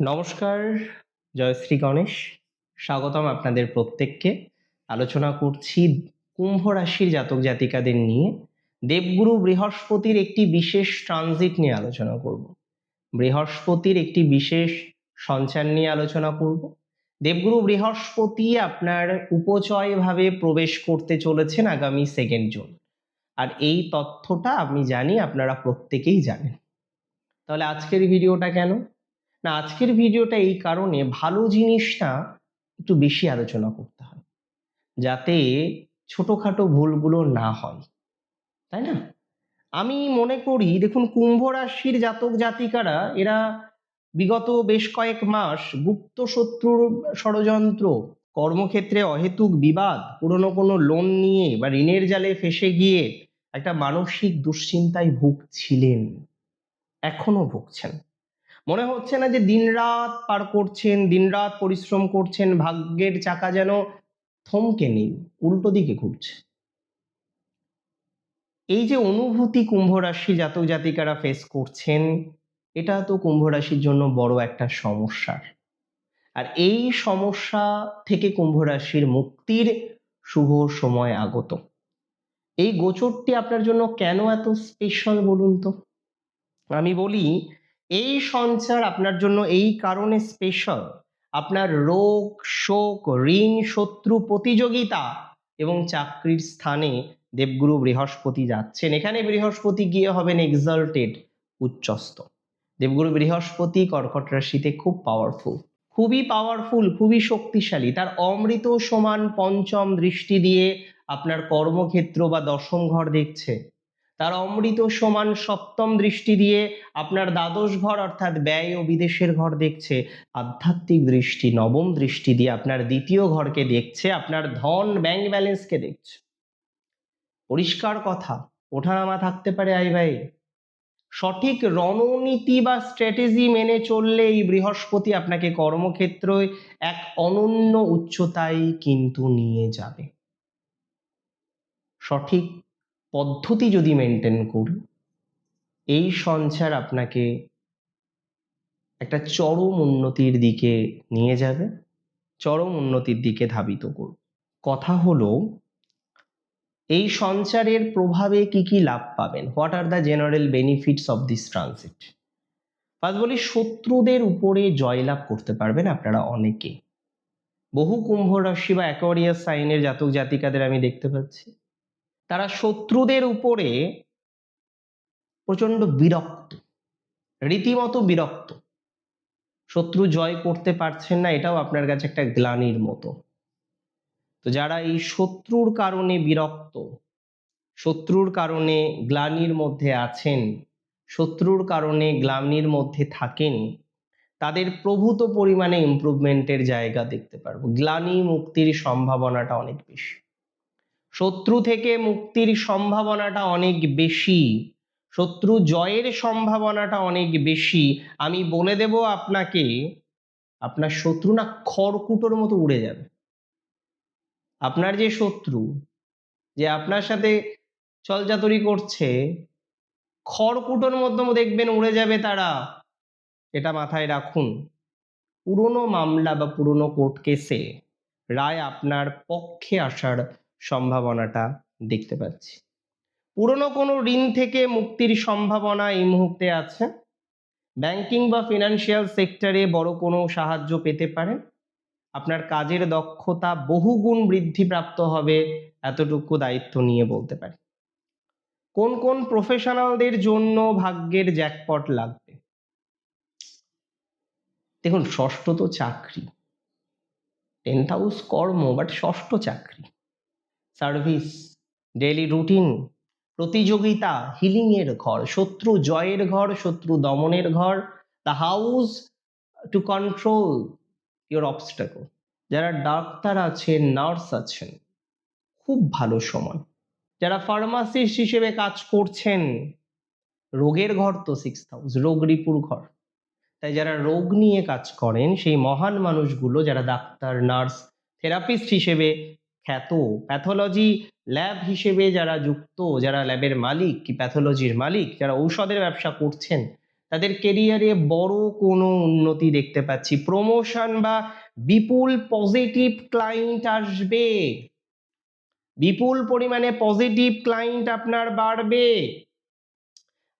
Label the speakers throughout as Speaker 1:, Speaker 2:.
Speaker 1: নমস্কার, জয় শ্রী গণেশ। স্বাগতম আপনাদের প্রত্যেককে। আলোচনা করছি কুম্ভ রাশির জাতক জাতিকাদের নিয়ে। দেবগুরু বৃহস্পতির একটি বিশেষ ট্রানজিট নিয়ে আলোচনা করব। বৃহস্পতির একটি বিশেষ সঞ্চার নিয়ে আলোচনা করব। দেবগুরু বৃহস্পতি আপনার উপচয় ভাবে প্রবেশ করতে চলেছেন আগামী 2 জুন। আর এই তথ্যটা আমি জানি আপনারা প্রত্যেকেই জানেন। তাহলে আজকের ভিডিওটা কেন না, আজকের ভিডিওটা এই কারণে ভালো জিনিসটা একটু বেশি আলোচনা করতে হয়, যাতে ছোটখাটো ভুলগুলো না হয়, তাই না? আমি মনে করি, দেখুন, কুম্ভ রাশির জাতক জাতিকারা এরা বিগত বেশ কয়েক মাস গুপ্ত শত্রুর ষড়যন্ত্র, কর্মক্ষেত্রে অহেতুক বিবাদ, পুরনো কোনো লোন নিয়ে বা ঋণের জালে ফেসে গিয়ে একটা মানসিক দুশ্চিন্তায় ভুগছিলেন, এখনো ভুগছেন। মনে হচ্ছে না যে দিনরাত পার করছেন, দিনরাত পরিশ্রম করছেন, ভাগ্যের চাকা যেন থমকে নেই, উল্টো দিকে ঘুরছে। এই যে অনুভূতি কুম্ভ রাশি জাতক জাতিকারা ফেস করছেন, এটা তো কুম্ভ রাশির জন্য বড় একটা সমস্যার। আর এই সমস্যা থেকে কুম্ভ রাশির মুক্তির শুভ সময় আগত। এই গোচরটি আপনার জন্য কেন এত স্পেশাল বলুন তো? আমি বলি, এই সঞ্চার আপনার জন্য এই কারণে স্পেশাল, আপনার রোগ, শোক, ঋণ, শত্রু, প্রতিযোগিতা এবং চাকরির স্থানে দেবগুরু বৃহস্পতি যাচ্ছেন। এখানে বৃহস্পতি গিয়ে হবেন এক্সাল্টেড, উচ্চস্থ। দেবগুরু বৃহস্পতি কর্কট রাশিতে খুব পাওয়ারফুল, খুবই পাওয়ারফুল, খুবই শক্তিশালী। তার অমৃত সমান পঞ্চম দৃষ্টি দিয়ে আপনার কর্মক্ষেত্র বা দশম ঘর দেখছে। তার অমৃত সমান সপ্তম দৃষ্টি দিয়ে আপনার দ্বাদশ ঘর অর্থাৎ ব্যয় ও বিদেশের ঘর দেখছে। আধ্যাত্মিক দৃষ্টি নবম দৃষ্টি দিয়ে আপনার দ্বিতীয় ঘরকে দেখছে, আপনার ধন ব্যাংক ব্যালেন্সকে দেখছে। পরিষ্কার কথা, ওঠানামা থাকতে পারে আই ভাই। সঠিক রণনীতি বা স্ট্র্যাটেজি মেনে চললে এই বৃহস্পতি আপনাকে কর্মক্ষেত্রে এক অনন্য উচ্চতায় কিন্তু নিয়ে যাবে। সঠিক পদ্ধতি যদি মেনটেন করি, এই সঞ্চার আপনাকে একটা চরম উন্নতির দিকে নিয়ে যাবে, চরম উন্নতির দিকে ধাবিত করবে। কথা হলো, এই সঞ্চারের প্রভাবে কি কি লাভ পাবেন? What are the general benefits of this transit? First বলি, শত্রুদের উপরে জয়লাভ করতে পারবেন আপনারা অনেকে। বহু কুম্ভ রাশি বা অ্যাকোয়ারিয়াস সাইনের জাতক জাতিকাদের আমি দেখতে পাচ্ছি, তারা শত্রুদের উপরে প্রচন্ড বিরক্ত, রীতিমতো বিরক্ত। শত্রু জয় করতে পারছেন না, এটাও আপনার কাছে একটা গ্লানির মতো। তো যারা এই শত্রুর কারণে বিরক্ত, শত্রুর কারণে গ্লানির মধ্যে আছেন, শত্রুর কারণে গ্লানির মধ্যে থাকেন, তাদের প্রভূত পরিমাণে ইমপ্রুভমেন্টের জায়গা দেখতে পারবো। গ্লানি মুক্তির সম্ভাবনাটা অনেক বেশি, শত্রু থেকে মুক্তির সম্ভাবনাটা অনেক বেশি, শত্রু জয়ের সম্ভাবনাটা অনেক বেশি। আমি বলে দেব আপনাকে, আপনার শত্রু না খড়কুটোর মতো উড়ে যাবে। আপনার যে শত্রু, যে আপনার সাথে ছলচাতুরি করছে, খড়কুটোর মধ্যে দেখবেন উড়ে যাবে তারা, এটা মাথায় রাখুন। পুরনো মামলা বা পুরনো কোর্ট কেসে রায় আপনার পক্ষে আসার সম্ভাবনাটা দেখতে পাচ্ছি। পুরনো কোনো ঋণ থেকে মুক্তির সম্ভাবনা এই মুহূর্তে আছে। ব্যাংকিং বা ফিনান্সিয়াল সেক্টরে বড় কোনো সাহায্য পেতে পারেন। আপনার কাজের দক্ষতা বহুগুণ বৃদ্ধিপ্রাপ্ত হবে, এতটুকু দায়িত্ব নিয়ে বলতে পারি। কোন কোন প্রফেশনালদের জন্য ভাগ্যের জ্যাকপট লাগবে? দেখুন, ষষ্ঠ তো চাকরি, 10th হাউস কর্ম, বাট ষষ্ঠ চাকরি, সার্ভিস, ডেইলি রুটিন, প্রতিযোগিতা, হিলিং এর ঘর, শত্রু জয়ের ঘর, শত্রু দমনের ঘর, the house to control your obstacle. যারা ডাক্তার আছেন, নার্স আছেন, খুব ভালো সময়। যারা ফার্মাসিস্ট হিসেবে কাজ করছেন, রোগের ঘর তো 6th হাউস, রোগ রিপুর ঘর। তাই যারা রোগ নিয়ে কাজ করেন, সেই মহান মানুষগুলো যারা ডাক্তার, নার্স, থেরাপিস্ট হিসেবে খ্যাত, প্যাথোলজি ল্যাব হিসেবে যারা যুক্ত, যারা ল্যাবের মালিক কি প্যাথোলজির মালিক, যারা ঔষধের ব্যবসা করছেন, তাদের কেরিয়ারে বড় কোনো উন্নতি দেখতে পাচ্ছি, প্রমোশন বা বিপুল পজিটিভ ক্লায়েন্ট আসবে, বিপুল পরিমাণে পজিটিভ ক্লায়েন্ট আপনার বাড়বে।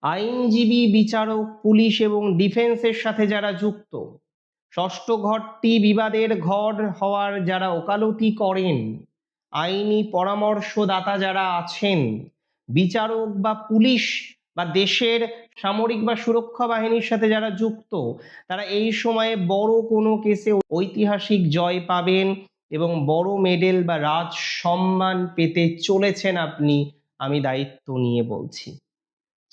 Speaker 1: আইনজীবী, বিচারক, পুলিশ এবং ডিফেন্সের সাথে যারা যুক্ত, ষষ্ঠ ঘরটি বিবাদের ঘর হওয়ার যারা ওকালতি করেন, আইনি পরামর্শদাতা যারা আছেন, বিচারক বা পুলিশ বা দেশের সামরিক বা সুরক্ষা বাহিনীর সাথে যারা যুক্ত, তারা এই সময়ে বড় কোনো কেসে ঐতিহাসিক জয় পাবেন এবং বড় মেডেল বা রাজ সম্মান পেতে চলেছেন আপনি, আমি দায়িত্ব নিয়ে বলছি।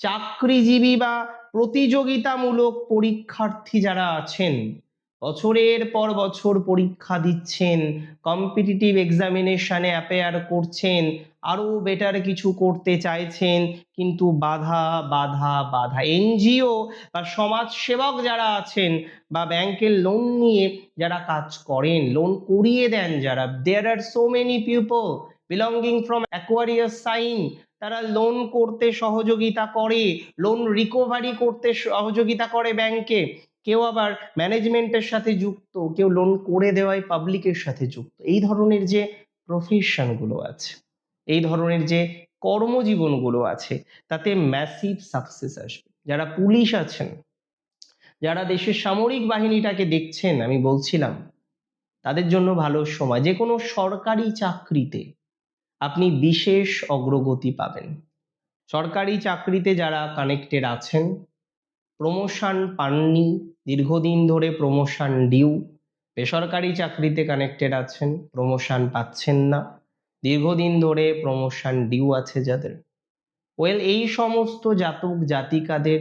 Speaker 1: চাকরিজীবী বা প্রতিযোগিতামূলক পরীক্ষার্থী যারা আছেন, বছরের পর বছর পরীক্ষা দিচ্ছেন, কম্পিটিটিভ এক্সামিনেশনে অ্যাপিয়ার করছেন, আরো বেটার কিছু করতে চাইছেন, কিন্তু বাধা বাধা বাধা। এনজিও বা সমাজসেবক যারা আছেন বা ব্যাংকের লোন নিয়ে যারা কাজ করেন, লোন করিয়ে দেন যারা, there are so many people belonging from Aquarius sign, তারা লোন করতে সহযোগিতা করে, লোন রিকভারি করতে সহযোগিতা করে ব্যাংকে, কেউ আবার ম্যানেজমেন্টের সাথে যুক্ত, কেউ লোন করে দেওয়ায় পাবলিকের সাথে যুক্ত। এই ধরনের যে প্রফেশনগুলো আছে, এই ধরনের যে কর্মজীবনগুলো আছে, তাতে ম্যাসিভ সাকসেস আসবে। যারা পুলিশ আছেন, যারা দেশের সামরিক বাহিনীটাকে দেখছেন, আমি বলছিলাম তাদের জন্য ভালো সময়। যে কোনো সরকারি চাকরিতে আপনি বিশেষ অগ্রগতি পাবেন। সরকারি চাকরিতে যারা কানেক্টেড আছেন, প্রমোশন পাননি, দীর্ঘদিন ধরে প্রমোশন ডিউ, বেসরকারি চাকরিতে কানেক্টেড আছেন, প্রমোশন পাচ্ছেন না, দীর্ঘদিন ধরে প্রমোশন ডিউ আছে যাদের, এই সমস্ত জাতক জাতিকাদের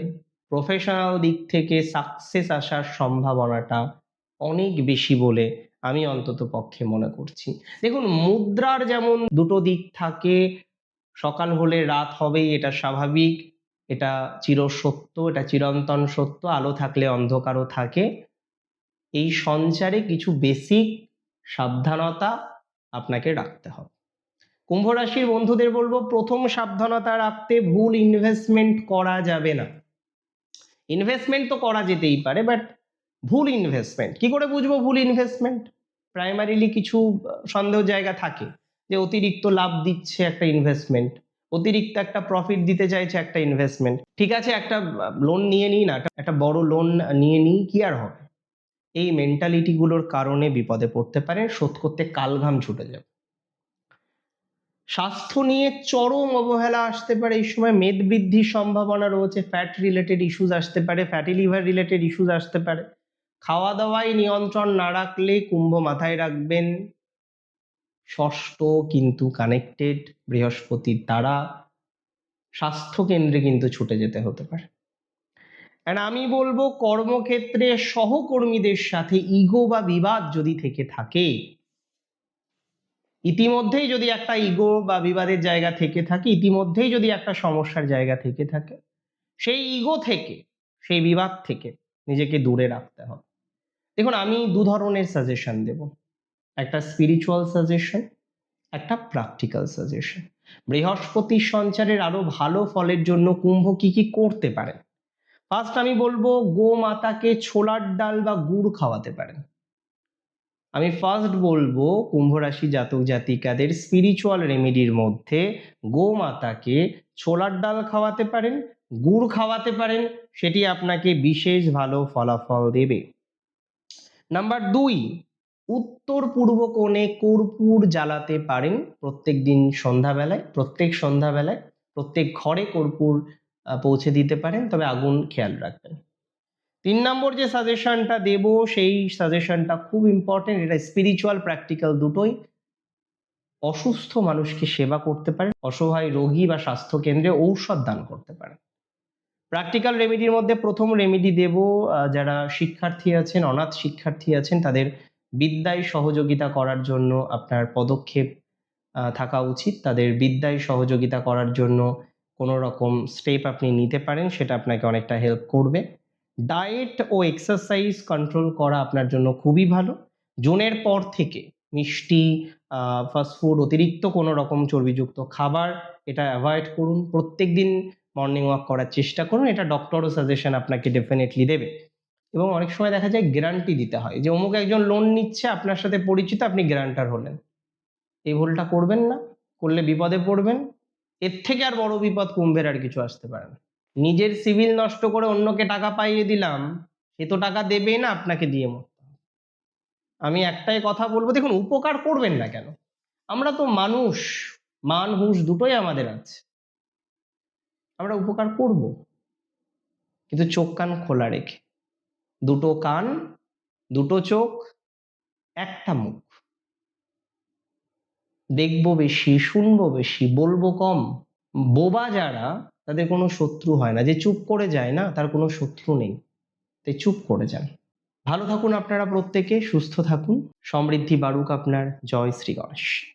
Speaker 1: প্রফেশনাল দিক থেকে সাকসেস আসার সম্ভাবনাটা অনেক বেশি বলে আমি অন্তত পক্ষে মনে করছি। দেখুন, মুদ্রার যেমন দুটো দিক থাকে, সকাল হলে রাত হবেই, এটা স্বাভাবিক, এটা চিরসত্য, এটা চিরন্তন সত্য, আলো থাকলে অন্ধকারও থাকে। এই সঞ্চারে কিছু বেসিক সাবধানতা আপনাকে রাখতে হবে। কুম্ভ রাশির বন্ধুদের বলবো, প্রথম সাবধানতা রাখতে, ভুল ইনভেস্টমেন্ট করা যাবে না। ইনভেস্টমেন্ট তো করা যেতেই পারে, বাট ভুল ইনভেস্টমেন্ট কি করে বুঝবো ভুল ইনভেস্টমেন্ট? প্রাইমারিলি কিছু সন্দেহ জায়গা থাকে, যে অতিরিক্ত লাভ দিচ্ছে একটা ইনভেস্টমেন্ট, অতিরিক্ত একটা প্রফিট দিতে চাইছে একটা ইনভেস্টমেন্ট। ঠিক আছে, একটা লোন নিয়ে নিই না, একটা বড় লোন নিয়ে নিই, কি আর হবে? এই মেন্টালিটি গুলোর কারণে বিপদে পড়তে পারে, শোধ করতে কালঘাম ছুটে যাবে। স্বাস্থ্য নিয়ে চরম অবহেলা আসতে পারে এই সময়, মেদ বৃদ্ধির সম্ভাবনা রয়েছে, ফ্যাট রিলেটেড ইস্যুস আসতে পারে, ফ্যাটি লিভার রিলেটেড ইস্যুস আসতে পারে। খাওয়া দাওয়ায় নিয়ন্ত্রণ না রাখলে কুম্ভ মাথায় রাখবেন, ষষ্ঠ কিন্তু কানেক্টেড বৃহস্পতির দ্বারা, স্বাস্থ্য কেন্দ্রে কিন্তু ছুটে যেতে হতে পারে। আর আমি বলবো, কর্মক্ষেত্রে সহকর্মীদের সাথে ইগো বা বিবাদ যদি থেকে থাকে, ইতিমধ্যেই যদি একটা ইগো বা বিবাদের জায়গা থেকে থাকে, ইতিমধ্যেই যদি একটা সমস্যার জায়গা থেকে থাকে, সেই ইগো থেকে, সেই বিবাদ থেকে নিজেকে দূরে রাখতে হবে। দেখুন, আমি দু ধরনের সাজেশন দেব, একটা স্পিরিচুয়াল সাজেশন, একটা প্র্যাকটিক্যাল সাজেশন। বৃহস্পতির সঞ্চারের আরো ভালো ফলের জন্য কুম্ভ কি কি করতে পারেন? ফার্স্ট আমি বলবো, গো মাতাকে ছোলার ডাল বা গুড় খাওয়াতে পারেন। আমি ফার্স্ট বলবো, কুম্ভ রাশি জাতক জাতিকাদের স্পিরিচুয়াল রেমেডির মধ্যে গো মাতাকে ছোলার ডাল খাওয়াতে পারেন, গুড় খাওয়াতে পারেন, সেটি আপনাকে বিশেষ ভালো ফলাফল দেবে। নাম্বার 2, উত্তর পূর্ব কোণে কর্পূর জ্বালাতে পারেন প্রত্যেক দিন সন্ধ্যাবেলায়, প্রত্যেক ঘরে কর্পূর পৌঁছে দিতে পারেন, তবে আগুন খেয়াল রাখবেন। 3 নম্বর যে সাজেশনটা দেব, সেই সাজেশনটা খুব ইম্পর্টেন্ট, এটা স্পিরিচুয়াল প্র্যাকটিক্যাল দুটোই। অসুস্থ মানুষকে সেবা করতে পারেন, অসহায় রোগী বা স্বাস্থ্য কেন্দ্রে ঔষধ দান করতে পারেন। প্র্যাকটিক্যাল রেমেডির মধ্যে প্রথম রেমেডি দেব, যারা শিক্ষার্থী আছেন, অনাথ শিক্ষার্থী আছেন, তাদের বিদ্যায় সহযোগিতা করার জন্য আপনার পদক্ষেপ থাকা উচিত। তাদের বিদ্যায় সহযোগিতা করার জন্য কোনো রকম স্টেপ আপনি নিতে পারেন, সেটা আপনাকে অনেকটা হেল্প করবে। ডায়েট ও এক্সারসাইজ কন্ট্রোল করা আপনার জন্য খুবই ভালো। জুনের পর থেকে মিষ্টি, ফাস্টফুড, অতিরিক্ত কোনো রকম চর্বিযুক্ত খাবার, এটা অ্যাভয়েড করুন। প্রত্যেকদিন মর্নিং ওয়াক করার চেষ্টা করুন, এটা ডক্টরও সাজেশন আপনাকে ডেফিনেটলি দেবে। এবং অনেক সময় দেখা যায় গ্যারান্টি দিতে হয় যে অমুক একজন লোন নিচ্ছে, আপনার সাথে পরিচিত, আপনি গ্যারান্টার হলেন। এই ভুলটা করবেন না, করলে বিপদে পড়বেন। এর থেকে আর বড় বিপদ কুম্ভের আর কিছু আসতে পারে না। নিজের সিভিল নষ্ট করে অন্যকে টাকা পাইয়ে দিলাম, সে তো টাকা দেবেই না, আপনাকে দিয়ে মরতে হবে। আমি একটাই কথা বলবো, দেখুন উপকার করবেন না কেন, আমরা তো মানুষ, মান হুঁশ দুটোই আমাদের আছে, আমরা উপকার করব, কিন্তু চোখ কান খোলা রেখে। দুটো কান, দুটো চোখ, একটা মুখ। দেখবো বেশি, শুনবো বেশি, বলবো কম। বোবা যারা, তাদের কোনো শত্রু হয় না। যে চুপ করে যায় না, তার কোনো শত্রু নেই। তাই চুপ করে যান। ভালো থাকুন আপনারা প্রত্যেকে, সুস্থ থাকুন, সমৃদ্ধি বাড়ুক আপনার। জয় শ্রী গণেশ।